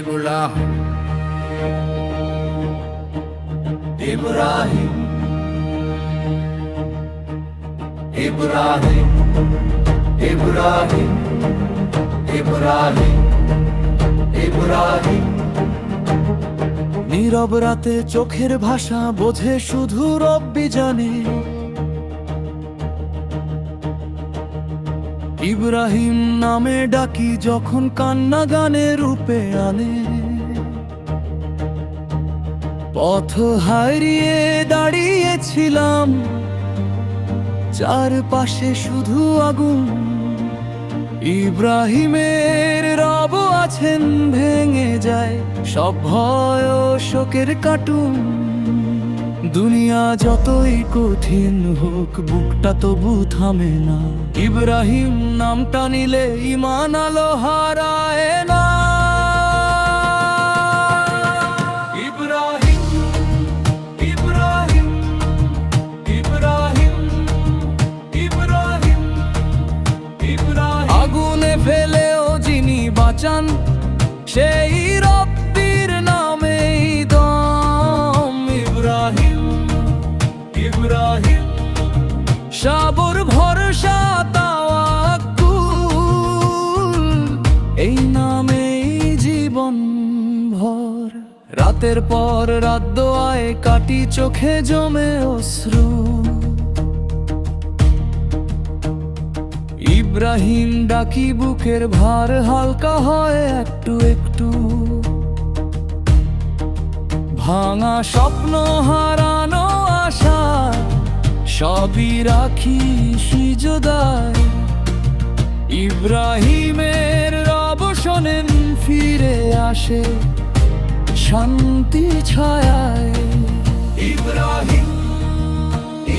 Ibrahim, Ibrahim, Ibrahim, Ibrahim, Ibrahim, Ibrahim। নীরব রাতে চোখের ভাষা বোঝে শুধু রব্বি জানে। ইব্রাহিম নামে ডাকি যখন কান্না গানে রূপে আনে। পথ হারিয়ে দাঁড়িয়েছিলাম, চারপাশে শুধু আগুন। ইব্রাহিমের রব আছেন, ভেঙে যায় সব ভয় ও শোকের কাটুন। দুনিয়া যতই কঠিন হোক, বুকটা তবু থামে না। ইব্রাহিম নামটা নিলে ঈমান আলো হারায় না। ইব্রাহিম, ইব্রাহিম, ইব্রাহিম, ইব্রাহিম, ইব্রাহিম। আগুনে ফেলেও যিনি বাঁচান, সেই রব্বির নামেই দম। ইব্রাহিম, ইব্রাহিম, সাবর ভরসা তাওয়াক্কুল, এই নামেই জীবন ভর। রাতের পর রাত দোয়ায় কাটি, চোখে জমে অশ্রু। ইব্রাহিম ডাকি, বুকের ভার হালকা হয় একটু একটু। ভাঙা স্বপ্ন, হারানো আশা, সবই রাখি সিজদায়। ইব্রাহিমের রব শোনেন, ফিরে আসে শান্তি ছায়ায়। ইব্রাহিম,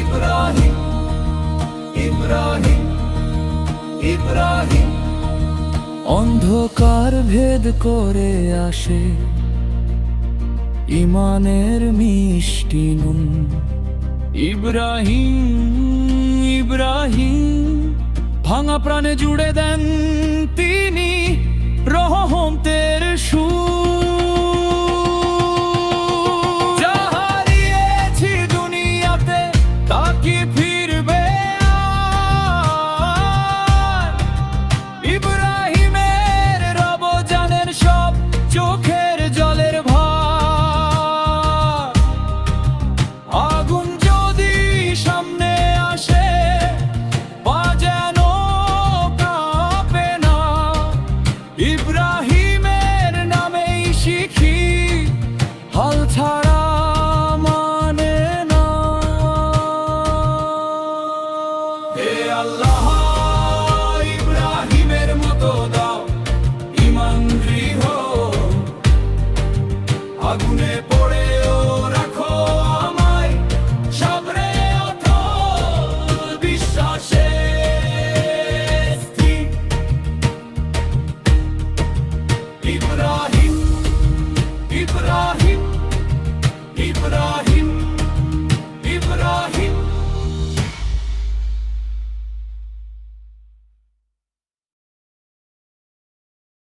ইব্রাহিম, ইব্রাহিম, ইব্রাহিম। অন্ধকার ভেদ করে আসে ঈমানের মিষ্টি নুন। ইব্রাহিম, ইব্রাহিম, ভাঙা প্রাণে জুড়ে দেন তিনি রহমতের সুর। যা হারিয়েছি দুনিয়াতে, তা কি ফিরবে আর? ইব্রাহিমের রব জানেন সব চোখের জলের ভার। আগুন যদি সামনে আসে, পা যেন কাঁপে না। ইব্রাহিমের নামেই শিখি, হাল ছাড়া মানে না। হে আল্লাহ, ইব্রাহিমের মতো দাও ঈমান দৃঢ়। আগুনে পড়ে